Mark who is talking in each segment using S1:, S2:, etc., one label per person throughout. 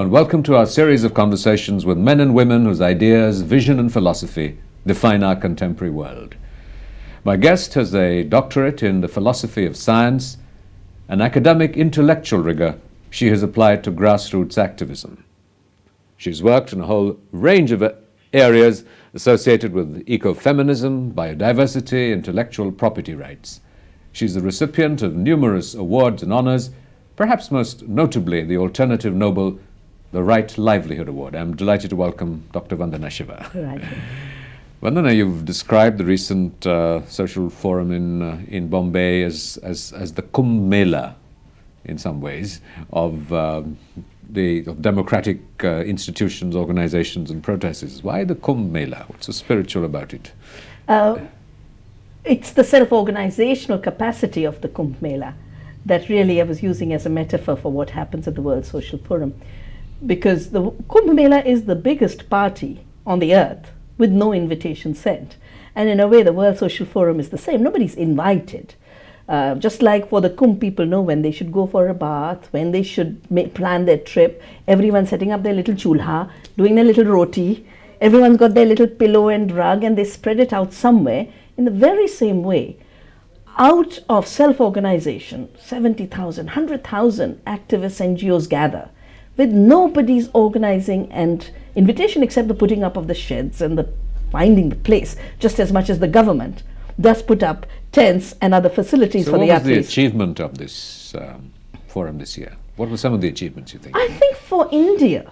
S1: and welcome to our series of conversations with men and women whose ideas, vision and philosophy define our contemporary world. My guest has a doctorate in the philosophy of science, an academic intellectual rigor she has applied to grassroots activism. She's worked in a whole range of areas associated with ecofeminism, biodiversity, intellectual property rights. She's the recipient of numerous awards and honors, perhaps most notably the Alternative Nobel, the Right Livelihood Award. I'm delighted to welcome Dr. Vandana Shiva.
S2: Right.
S1: Vandana, you've described the recent social forum in Bombay as the Kumbh Mela, in some ways, of democratic institutions, organizations and protesters. Why the Kumbh Mela? What's so spiritual about it?
S2: It's the self-organizational capacity of the Kumbh Mela that really I was using as a metaphor for what happens at the World Social Forum. Because the Kumbh Mela is the biggest party on the earth with no invitation sent. And in a way, the World Social Forum is the same. Nobody's invited. Just like for the Kumbh, people know when they should go for a bath, when they should plan their trip. Everyone's setting up their little chulha, doing their little roti. Everyone's got their little pillow and rug, and they spread it out somewhere. In the very same way, out of self-organization, 70,000, 100,000 activists, NGOs gather with nobody's organizing and invitation except the putting up of the sheds and the finding the place, just as much as the government does put up tents and other facilities for the athletes.
S1: So what was the achievement of this forum this year? What were some of the achievements, you think?
S2: I think for India,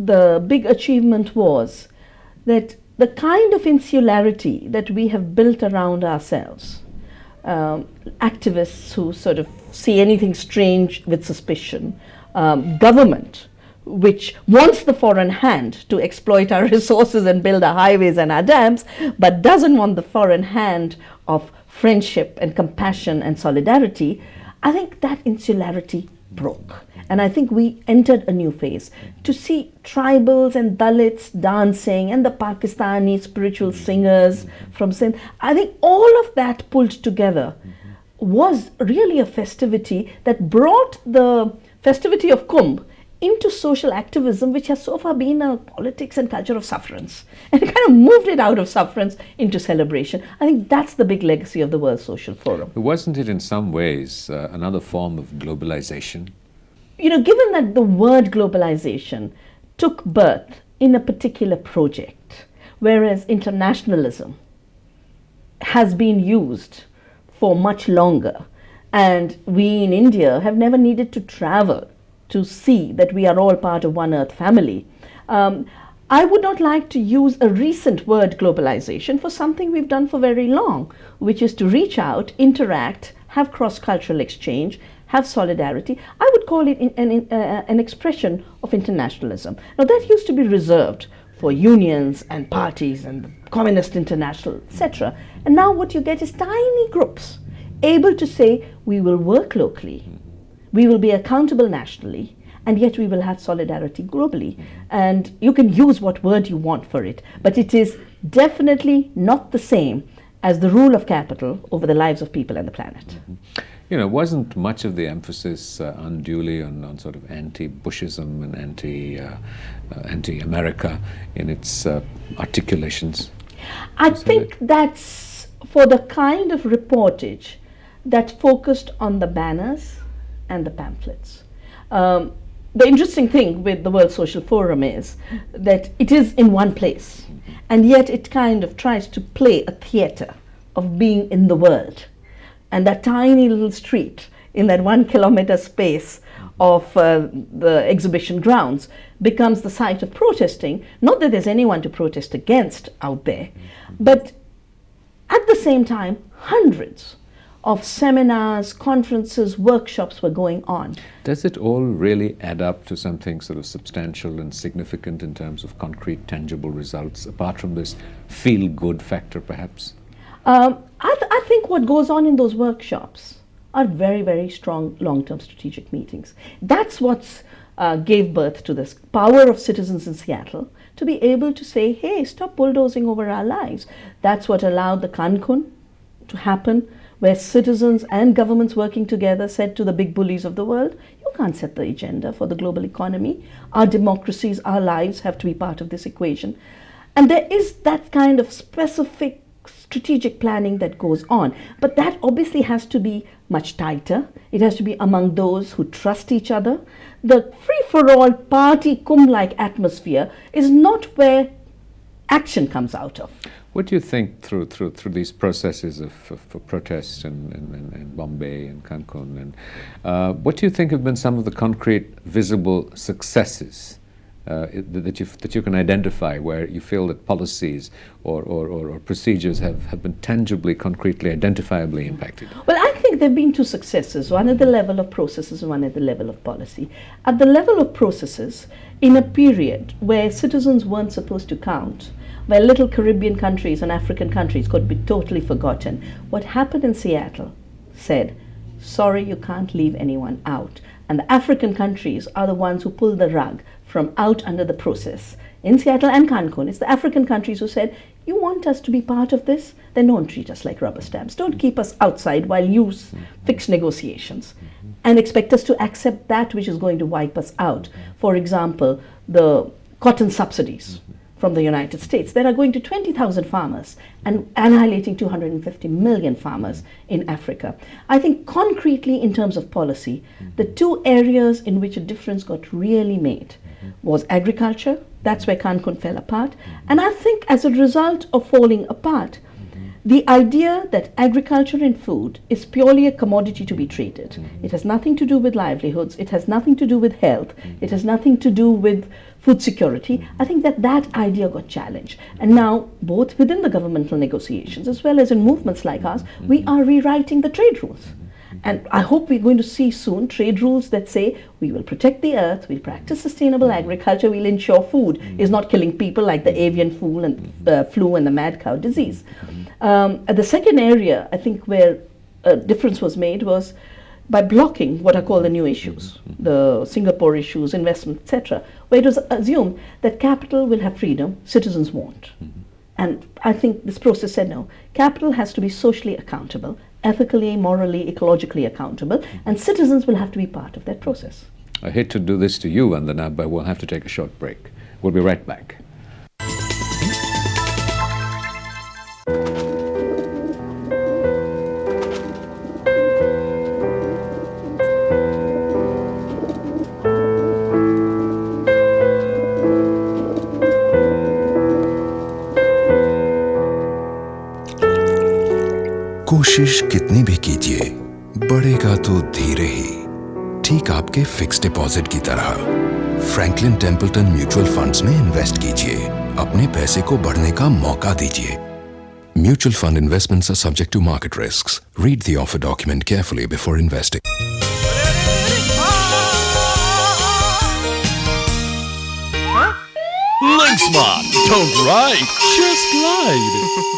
S2: the big achievement was that the kind of insularity that we have built around ourselves, activists who sort of see anything strange with suspicion, government which wants the foreign hand to exploit our resources and build our highways and our dams, but doesn't want the foreign hand of friendship and compassion and solidarity, I think that insularity broke. And I think we entered a new phase. To see tribals and Dalits dancing and the Pakistani spiritual singers from Sindh, I think all of that pulled together was really a festivity that brought the festivity of Kumbh into social activism, which has so far been a politics and culture of sufferance, and kind of moved it out of sufferance into celebration. I think that's the big legacy of the World Social Forum.
S1: Wasn't it in some ways another form of globalization?
S2: You know, given that the word globalization took birth in a particular project, whereas internationalism has been used for much longer, and we in India have never needed to travel to see that we are all part of one earth family. I would not like to use a recent word globalization for something we've done for very long, which is to reach out, interact, have cross-cultural exchange, have solidarity. I would call it an expression of internationalism. Now that used to be reserved for unions and parties and the Communist International, etc. And now what you get is tiny groups able to say, we will work locally, we will be accountable nationally, and yet we will have solidarity globally. And you can use what word you want for it, but it is definitely not the same as the rule of capital over the lives of people and the planet.
S1: You know, wasn't much of the emphasis unduly on sort of anti-Bushism and anti-America in its articulations?
S2: I think that's for the kind of reportage that focused on the banners and the pamphlets. The interesting thing with the World Social Forum is that it is in one place, and yet it kind of tries to play a theater of being in the world. And that tiny little street in that 1 kilometer space of the exhibition grounds becomes the site of protesting. Not that there's anyone to protest against out there, but at the same time, hundreds of seminars, conferences, workshops were going on.
S1: Does it all really add up to something sort of substantial and significant in terms of concrete, tangible results, apart from this feel-good factor, perhaps?
S2: I think what goes on in those workshops are very, very strong long-term strategic meetings. That's what's gave birth to this power of citizens in Seattle to be able to say, hey, stop bulldozing over our lives. That's what allowed the Cancun to happen, where citizens and governments working together said to the big bullies of the world, you can't set the agenda for the global economy. Our democracies, our lives have to be part of this equation. And there is that kind of specific strategic planning that goes on. But that obviously has to be much tighter. It has to be among those who trust each other. The free-for-all party cum-like atmosphere is not where action comes out of.
S1: What do you think through these processes of protests in Bombay and Cancun, and what do you think have been some of the concrete, visible successes that you can identify, where you feel that policies or procedures have been tangibly, concretely, identifiably impacted?
S2: Well, I think there have been two successes, one at the level of processes and one at the level of policy. At the level of processes, in a period where citizens weren't supposed to count, where little Caribbean countries and African countries could be totally forgotten, what happened in Seattle said, sorry, you can't leave anyone out. And the African countries are the ones who pulled the rug from out under the process. In Seattle and Cancun, it's the African countries who said, you want us to be part of this? Then don't treat us like rubber stamps. Don't keep us outside while you fix negotiations and expect us to accept that which is going to wipe us out. For example, the cotton subsidies from the United States that are going to 20,000 farmers and annihilating 250 million farmers in Africa. I think concretely in terms of policy, the two areas in which a difference got really made was agriculture. That's where Cancun fell apart. And I think as a result of falling apart, the idea that agriculture and food is purely a commodity to be traded. It has nothing to do with livelihoods. It has nothing to do with health. It has nothing to do with food security. I think that idea got challenged. And now, both within the governmental negotiations as well as in movements like ours, we are rewriting the trade rules. And I hope we're going to see soon trade rules that say we will protect the earth, we'll practice sustainable agriculture, we'll ensure food is not killing people like the avian flu and the mad cow disease. The second area, I think, where a difference was made was by blocking what are called the new issues, the Singapore issues, investment, etc., where it was assumed that capital will have freedom, citizens won't. And I think this process said no, capital has to be socially accountable, ethically, morally, ecologically accountable, and citizens will have to be part of that process.
S1: I hate to do this to you, Vandana, but we'll have to take a short break. We'll be right back.
S3: कोशिश कितनी भी कीजिए, बढ़ेगा तो धीरे ही, ठीक आपके fix deposit की तरह। फ्रैंकलिन टेम्पल्टन म्यूचुअल फंड्स में इन्वेस्ट कीजिए, अपने पैसे को बढ़ने का मौका दीजिए। Mutual fund investments are subject to market risks. Read the offer document carefully before investing.
S4: Linksman, don't ride, just glide.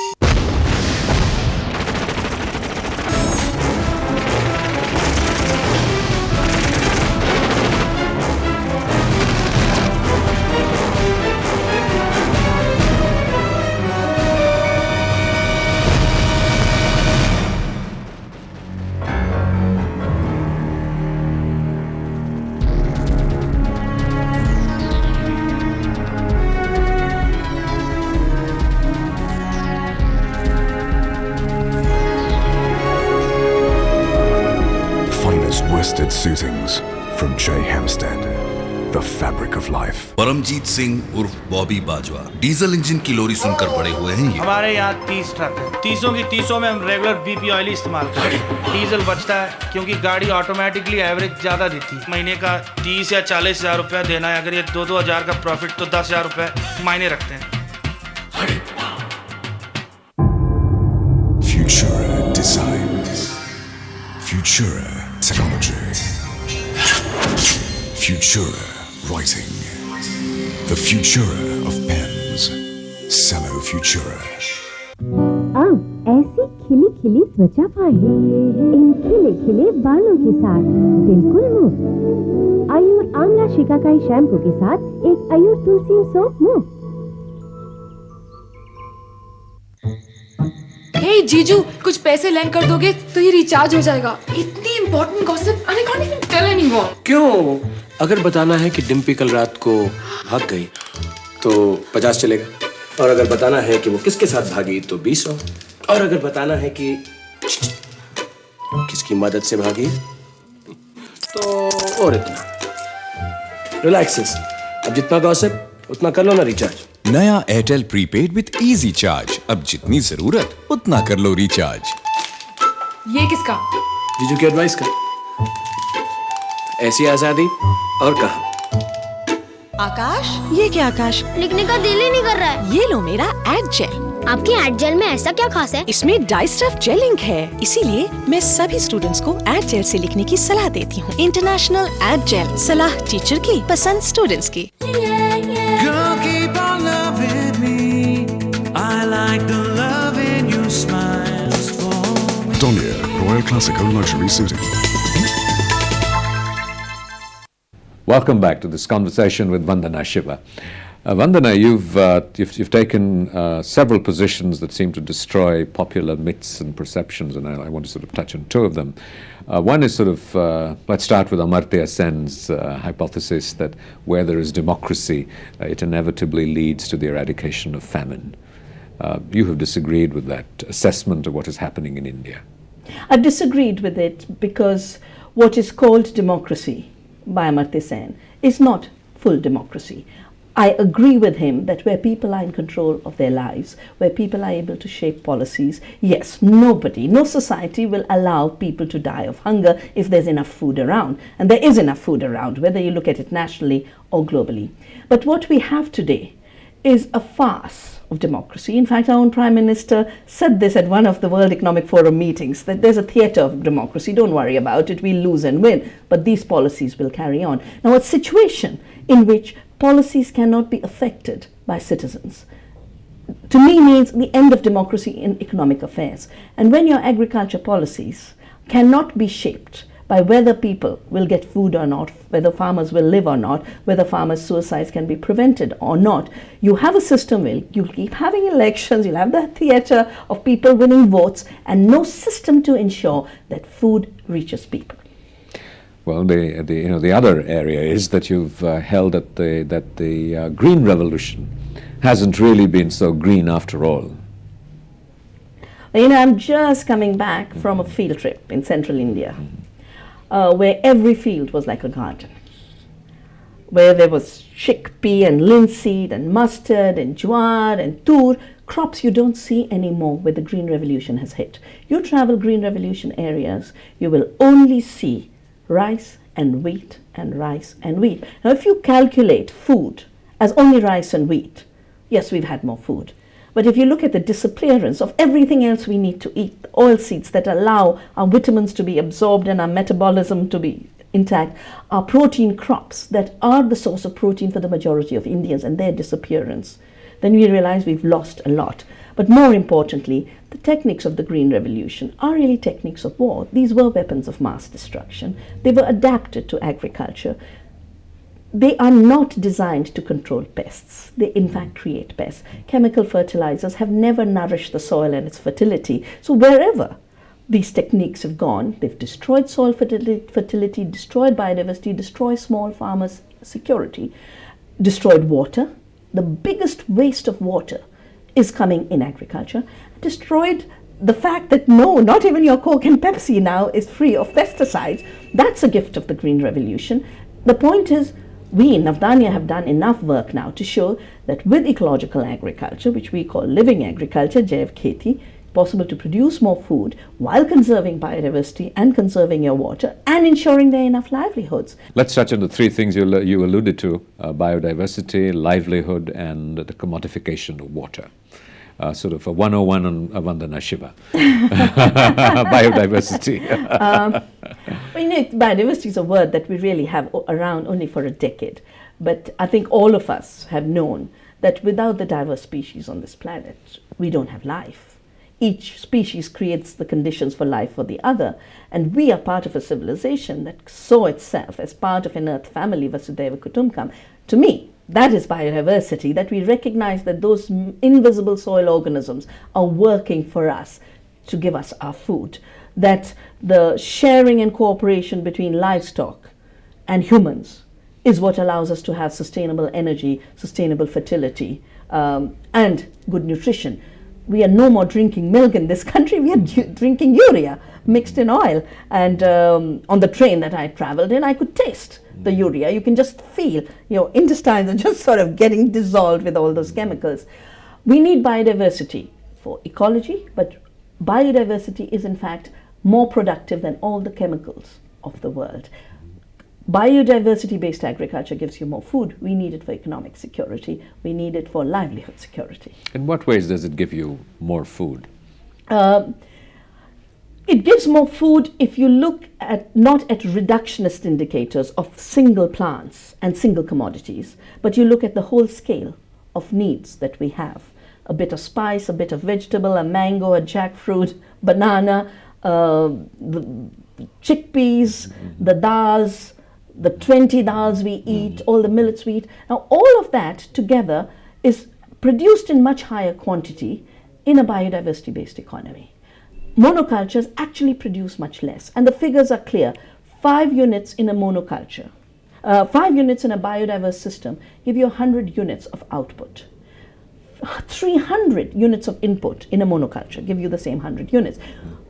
S3: Twisted suitings from J. Hempstead, the fabric of life.
S5: Paramjit Singh उर्फ बॉबी बाजवा डीजल इंजन की लोरी सुनकर बड़े हुए हैं ये।
S6: हमारे यहाँ 30 truck है, 30 की 30 में हम रेगुलर बीपी ऑयल इस्तेमाल करते हैं। डीजल बचता है क्योंकि गाड़ी ऑटोमेटिकली एवरेज ज्यादा देती है। महीने का 30 या 40 हजार रुपया देना है, अगर ये 2-2 हजार का प्रॉफिट तो 10 हजार रुपये मायने रखते हैं।
S3: Futura design, Futura technology, Futura writing, the Futura of pens, Cello Futura.
S7: अब ऐसी खिली खिली त्वचा पाए इन खिले खिले बालों के साथ बिल्कुल मुफ्त। आयुर आंवला शिकाकाई शैम्पू के साथ एक आयुर तुलसी सोप मुफ्त।
S8: हे जीजू, कुछ पैसे लैंड कर दोगे तो ये रिचार्ज हो जाएगा. इतनी important gossip and I can't even tell anyone.
S9: क्यों? अगर बताना है कि डिम्पी कल रात को भाग गई तो 50 चलेगा. और अगर बताना है कि वो किसके साथ भागी तो 20 हो. और अगर बताना है कि किसकी मदद से भागी तो और इतना. रिलैक्सेस. अब जितना गॉसिप उतना कर लो ना रिचार्ज.
S4: नया Airtel prepaid with easy charge. अब जितनी जरूरत उतना कर लो रिचार्ज.
S8: ये किसका?
S9: जीजू की एडवाइस का. ऐसी आजादी और कहा.
S10: आकाश, ये क्या आकाश?
S11: लिखने का दिल ही नहीं कर रहा है.
S10: ये लो मेरा एड जेल.
S11: आपकी एड जेल में ऐसा क्या खास है?
S10: इसमें डाई स्टफ जेल इंक है, इसीलिए मैं सभी स्टूडेंट्स को एड जेल से लिखने की सलाह देती हूँ. इंटरनेशनल एड जेल. सलाह टीचर की, पसंद स्टूडेंट्स की.
S3: Donia, Royal Classical Luxury Suiting.
S1: Welcome back to this conversation with Vandana Shiva. Vandana, you've taken several positions that seem to destroy popular myths and perceptions, and I want to sort of touch on two of them. One is sort of, let's start with Amartya Sen's hypothesis that where there is democracy, it inevitably leads to the eradication of famine. You have disagreed with that assessment of what is happening in India.
S2: I've disagreed with it because what is called democracy by Amartya Sen is not full democracy. I agree with him that where people are in control of their lives, where people are able to shape policies, yes, no society will allow people to die of hunger if there's enough food around. And there is enough food around, whether you look at it nationally or globally. But what we have today is a farce of democracy. In fact, our own Prime Minister said this at one of the World Economic Forum meetings, that there's a theatre of democracy, don't worry about it, we'll lose and win, but these policies will carry on. Now, a situation in which policies cannot be affected by citizens, to me, means the end of democracy in economic affairs. And when your agriculture policies cannot be shaped by whether people will get food or not, whether farmers will live or not, whether farmers' suicides can be prevented or not, you have a system where you'll keep having elections, you'll have the theatre of people winning votes, and no system to ensure that food reaches people.
S1: Well, the other area is that you've held that the green revolution hasn't really been so green after all.
S2: I'm just coming back from a field trip in central India, where every field was like a garden, where there was chickpea and linseed and mustard and jowar and tur, crops you don't see anymore where the green revolution has hit. You travel green revolution areas, you will only see rice and wheat and rice and wheat. Now, if you calculate food as only rice and wheat, yes, we've had more food. But if you look at the disappearance of everything else we need to eat, the oil seeds that allow our vitamins to be absorbed and our metabolism to be intact, our protein crops that are the source of protein for the majority of Indians, and their disappearance, then we realize we've lost a lot. But more importantly, the techniques of the Green Revolution are really techniques of war. These were weapons of mass destruction. They were adapted to agriculture. They are not designed to control pests. They in fact create pests. Chemical fertilizers have never nourished the soil and its fertility. So wherever these techniques have gone, they've destroyed soil fertility, destroyed biodiversity, destroyed small farmers' security, destroyed water. The biggest waste of water is coming in agriculture, destroyed the fact that no, not even your Coke and Pepsi now is free of pesticides. That's a gift of the Green Revolution. The point is, we in Navdanya have done enough work now to show that with ecological agriculture, which we call living agriculture, Jaiv Kheti, possible to produce more food while conserving biodiversity and conserving your water and ensuring there are enough livelihoods.
S1: Let's touch on the three things you alluded to, biodiversity, livelihood, and the commodification of water. Sort of a 101 on Vandana Shiva. Biodiversity.
S2: Biodiversity is a word that we really have around only for a decade. But I think all of us have known that without the diverse species on this planet, we don't have life. Each species creates the conditions for life for the other. And we are part of a civilization that saw itself as part of an earth family, Vasudhaiva Kutumbakam. To me, that is biodiversity, that we recognize that those invisible soil organisms are working for us to give us our food, that the sharing and cooperation between livestock and humans is what allows us to have sustainable energy, sustainable fertility, and good nutrition. We are no more drinking milk in this country, we are drinking urea mixed in oil. And on the train that I traveled in, I could taste the urea. You can just feel your intestines are just sort of getting dissolved with all those chemicals. We need biodiversity for ecology, but biodiversity is in fact more productive than all the chemicals of the world. Biodiversity-based agriculture gives you more food. We need it for economic security. We need it for livelihood security.
S1: In what ways does it give you more food?
S2: It gives more food if you look at not at reductionist indicators of single plants and single commodities, but you look at the whole scale of needs that we have. A bit of spice, a bit of vegetable, a mango, a jackfruit, banana, the chickpeas, the dals, the 20 dals we eat, all the millets we eat. Now all of that together is produced in much higher quantity in a biodiversity-based economy. Monocultures actually produce much less, and the figures are clear. 5 units in a monoculture, 5 units in a biodiverse system give you 100 units of output. 300 units of input in a monoculture give you the same 100 units.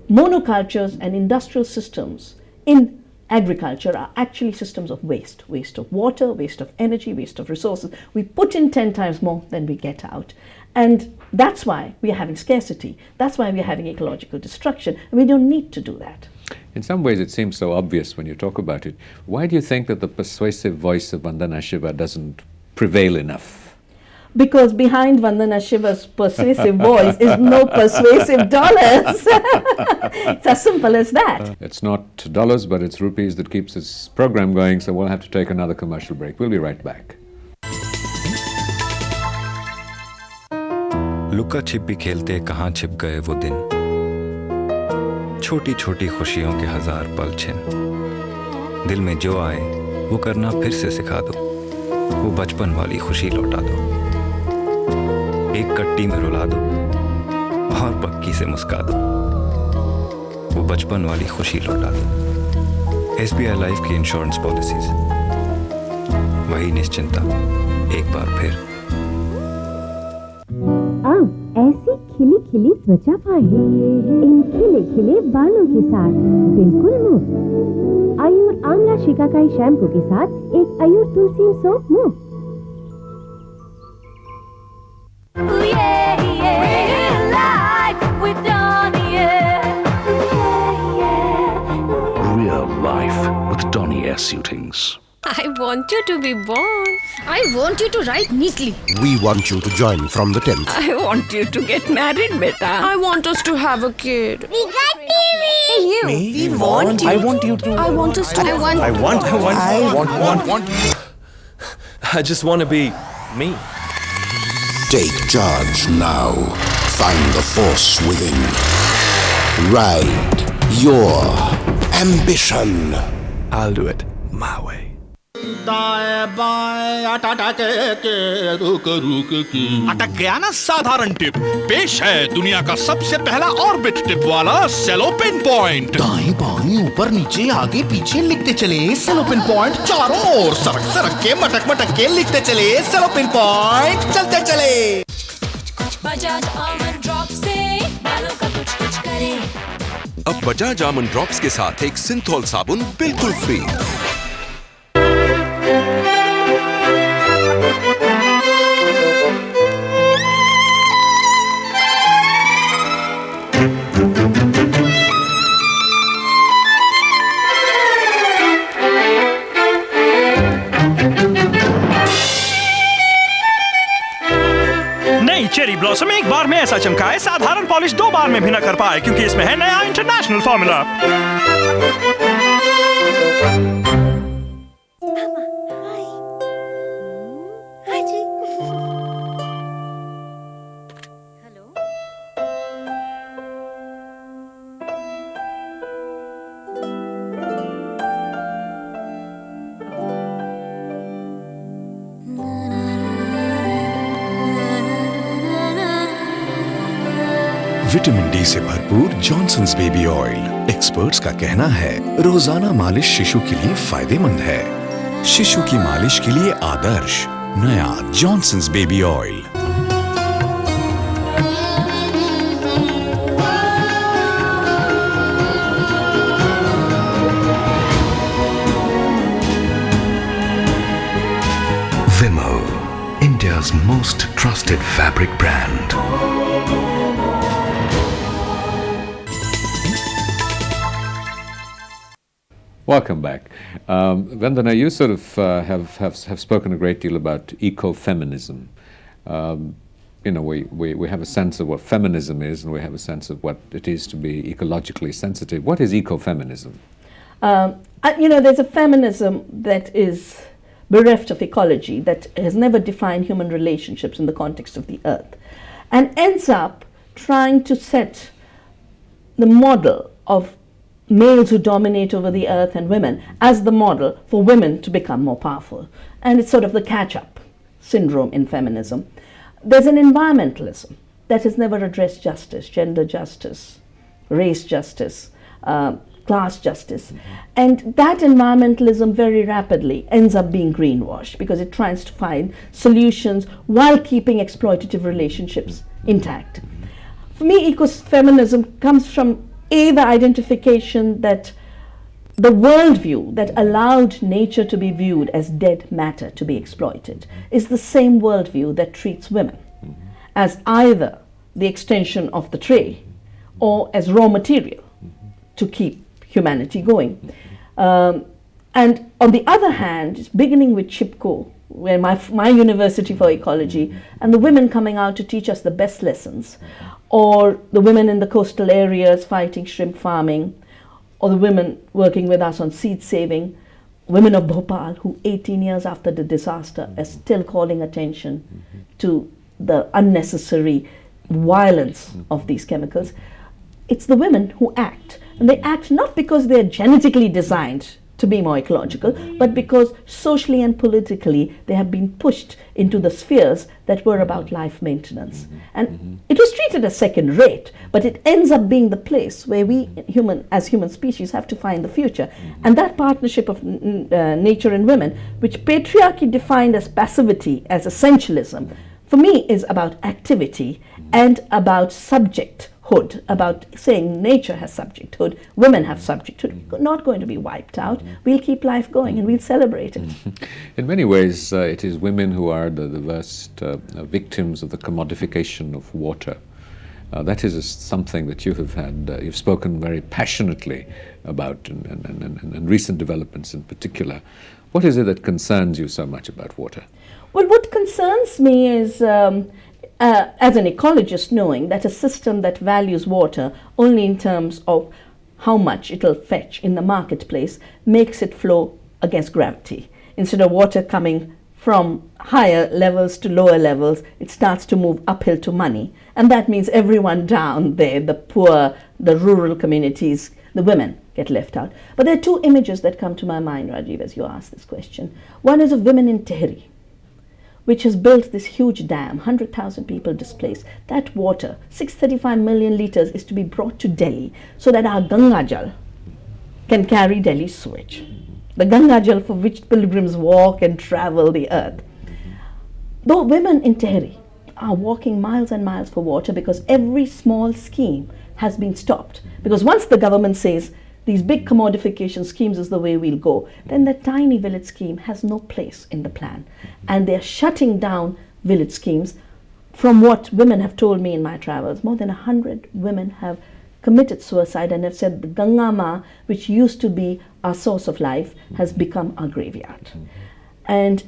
S2: Monocultures and industrial systems in agriculture are actually systems of waste of water, waste of energy, waste of resources. We put in 10 times more than we get out. And that's why we are having scarcity. That's why we are having ecological destruction. And we don't need to do that.
S1: In some ways it seems so obvious when you talk about it. Why do you think that the persuasive voice of Vandana Shiva doesn't prevail enough?
S2: Because behind Vandana Shiva's persuasive voice is no persuasive dollars. It's as simple as that.
S1: It's not dollars, but it's rupees that keeps this program going, so we'll have to take another commercial break. We'll be right back.
S3: लुका छिपी खेलते कहाँ छिप गए वो दिन, छोटी छोटी खुशियों के 1000 पल छिन, दिल में जो आए वो करना फिर से सिखा दो, वो बचपन वाली खुशी लौटा दो, एक कट्टी में रुला दो और पक्की से मुस्का दो, वो बचपन वाली खुशी लौटा दो। SBI लाइफ की इंश्योरेंस पॉलिसीज, वही निश्चिंता एक बार फिर।
S7: अब ऐसी खिली खिली त्वचा पाए इन खिले खिले बालों के साथ बिल्कुल मुफ्त। आयुर आंवला शिकाकाई शैम्पू के साथ एक आयुर तुलसी सोप मुफ्त।
S12: Real life with Donier suitings.
S13: I want you to be born. I want you to write neatly.
S14: We want you to join from the 10th.
S13: I want you to get married, beta. I want us to have a kid.
S11: We got TV.
S13: Hey, you.
S12: Me?
S13: We want you.
S12: I want you to.
S13: I want us to. I
S12: want. I just want to be me.
S14: Take charge now. Find the force within. Ride your ambition.
S12: I'll do it my way.
S5: अटक गया ना साधारण tip, पेश है दुनिया का सबसे पहला ऑर्बिट टिप वाला सेलो पिन पॉइंट। दाएं बाएं ऊपर नीचे आगे पीछे लिखते चले सेलो पिन पॉइंट, चारों ओर सरक सरक के मटक मटक के लिखते चले सेलो पिन पॉइंट, चलते चले।
S15: बजाज आमंड ड्रॉप से बालों का कुछ कुछ करे।
S4: अब बजाज आमंड ड्रॉप्स के साथ एक सिंथॉल साबुन बिल्कुल फ्री।
S16: चेरी ब्लॉसम एक बार में ऐसा चमकाए, साधारण पॉलिश 2 बार में भी न कर पाए, क्योंकि इसमें है नया इंटरनेशनल फॉर्मूला।
S3: विटामिन डी से भरपूर जॉनसन्स बेबी ऑयल। एक्सपर्ट्स का कहना है रोजाना मालिश शिशु के लिए फायदेमंद है। शिशु की मालिश के लिए आदर्श नया Johnson's baby oil.
S14: Vimal, India's most trusted fabric brand.
S1: Welcome back. Vandana, you sort of have spoken a great deal about ecofeminism. You know, we have a sense of what feminism is, and we have a sense of what it is to be ecologically sensitive. What is ecofeminism?
S2: You know, there's a feminism that is bereft of ecology, that has never defined human relationships in the context of the earth, and ends up trying to set the model of males who dominate over the earth and women as the model for women to become more powerful. And it's sort of the catch-up syndrome in feminism. There's an environmentalism that has never addressed justice, gender justice, race justice, class justice. And that environmentalism very rapidly ends up being greenwashed because it tries to find solutions while keeping exploitative relationships intact. For me, ecofeminism comes from the identification that the worldview that allowed nature to be viewed as dead matter to be exploited is the same worldview that treats women as either the extension of the tree or as raw material to keep humanity going. And on the other hand, beginning with Chipko, where my university for ecology, and the women coming out to teach us the best lessons, or the women in the coastal areas fighting shrimp farming, or the women working with us on seed saving, women of Bhopal who 18 years after the disaster are still calling attention to the unnecessary violence of these chemicals. It's the women who act, and they act not because they're genetically designed to be more ecological, but because socially and politically they have been pushed into the spheres that were about life maintenance. And it was treated as second rate, but it ends up being the place where we as human species have to find the future. And that partnership of nature and women, which patriarchy defined as passivity, as essentialism, for me is about activity and about subjecthood, about saying nature has subjecthood, women have subjecthood. We're not going to be wiped out. We'll keep life going and we'll celebrate it.
S1: In many ways, it is women who are the worst victims of the commodification of water. That is something that you have had, you've spoken very passionately about, and recent developments in particular. What is it that concerns you so much about water?
S2: Well, what concerns me is, as an ecologist, knowing that a system that values water only in terms of how much it'll fetch in the marketplace makes it flow against gravity. Instead of water coming from higher levels to lower levels, it starts to move uphill to money. And that means everyone down there, the poor, the rural communities, the women, get left out. But there are two images that come to my mind, Rajiv, as you ask this question. One is of women in Tehri, which has built this huge dam, 100,000 people displaced. That water, 635 million litres, is to be brought to Delhi so that our Ganga Jal can carry Delhi's sewage. The Ganga Jal for which pilgrims walk and travel the earth. Though women in Tehri are walking miles and miles for water because every small scheme has been stopped. Because once the government says these big commodification schemes is the way we'll go, then the tiny village scheme has no place in the plan. And they're shutting down village schemes. From what women have told me in my travels, more than 100 women have committed suicide and have said the Ganga Ma, which used to be our source of life, has become our graveyard. And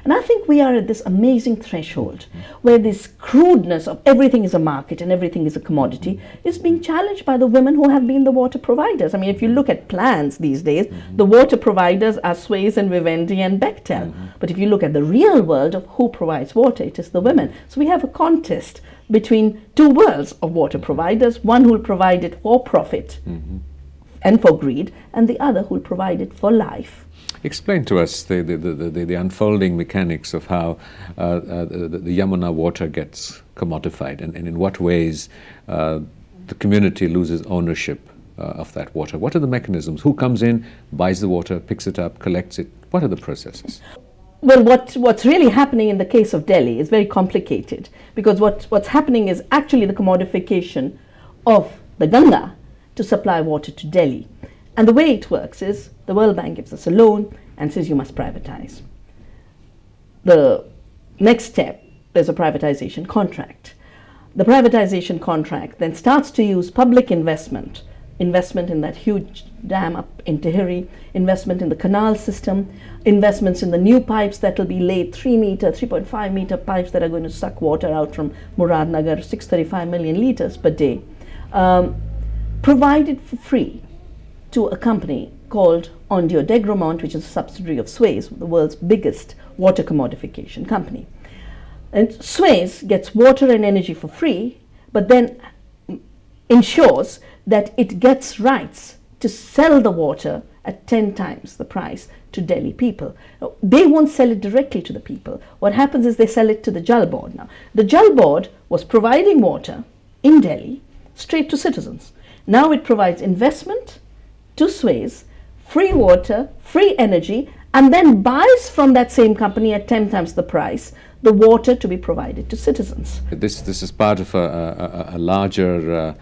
S2: I think we are at this amazing threshold where this crudeness of everything is a market and everything is a commodity is being challenged by the women who have been the water providers. I mean, if you look at plans these days, the water providers are Suez and Vivendi and Bechtel. But if you look at the real world of who provides water, it is the women. So we have a contest between two worlds of water providers, one who will provide it for profit and for greed, and the other who will provide it for life.
S1: Explain to us the unfolding mechanics of how the Yamuna water gets commodified, and in what ways the community loses ownership of that water? What are the mechanisms? Who comes in, buys the water, picks it up, collects it? What are the processes?
S2: Well, what's really happening in the case of Delhi is very complicated, because what's happening is actually the commodification of the Ganga to supply water to Delhi. And the way it works is the World Bank gives us a loan and says you must privatize. The next step, there's a privatization contract. The privatization contract then starts to use public investment in that huge dam up in Tehri, investment in the canal system, investments in the new pipes that will be laid, 3.5 meter pipes that are going to suck water out from Muradnagar, 635 million liters per day, provided for free to a company called Ondio Degromont, which is a subsidiary of Suez, the world's biggest water commodification company. And Suez gets water and energy for free, but then ensures that it gets rights to sell the water at 10 times the price to Delhi people. Now, they won't sell it directly to the people. What happens is they sell it to the Jal Board now. The Jal Board was providing water in Delhi straight to citizens. Now it provides investment to Suez, free water, free energy, and then buys from that same company at 10 times the price the water to be provided to citizens.
S1: This is part of a larger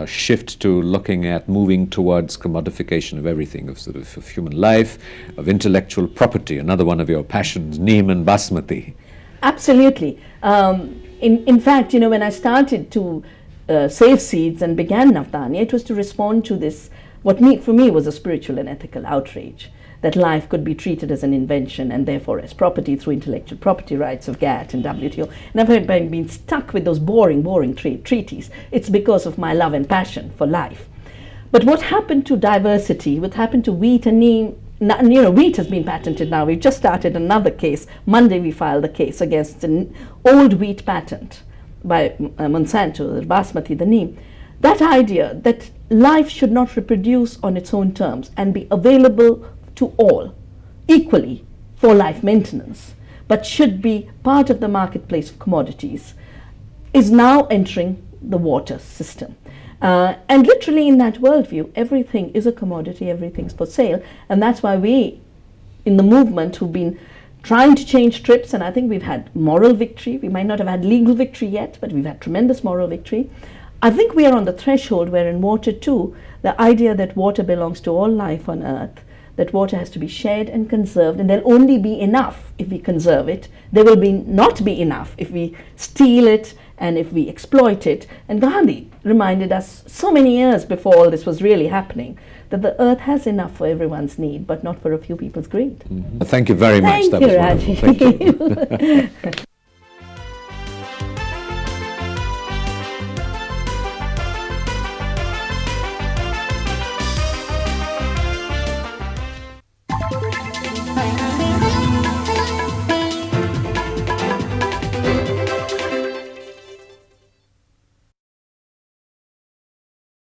S1: shift to looking at moving towards commodification of everything, of human life, of intellectual property, another one of your passions, neem and basmati.
S2: Absolutely. In fact, when I started to save seeds and began Navdanya, it was to respond to this, for me was a spiritual and ethical outrage, that life could be treated as an invention and therefore as property through intellectual property rights of GATT and WTO. And I've been stuck with those boring treaties. It's because of my love and passion for life. But what happened to diversity, what happened to wheat and neem, wheat has been patented now. We've just started another case. Monday we filed a case against an old wheat patent by Monsanto, the basmati, the neem. That idea that life should not reproduce on its own terms and be available to all equally for life maintenance, but should be part of the marketplace of commodities, is now entering the water system. And literally in that worldview, everything is a commodity, everything's for sale. And that's why we, in the movement, who've been trying to change trips, and I think we've had moral victory. We might not have had legal victory yet, but we've had tremendous moral victory. I think we are on the threshold where in water too, the idea that water belongs to all life on earth, that water has to be shared and conserved, and there'll only be enough if we conserve it. There will not be enough if we steal it and if we exploit it. And Gandhi reminded us so many years before all this was really happening that the earth has enough for everyone's need, but not for a few people's greed.
S1: Thank you very much.
S2: Thank you, Rajiv.
S1: Thank you.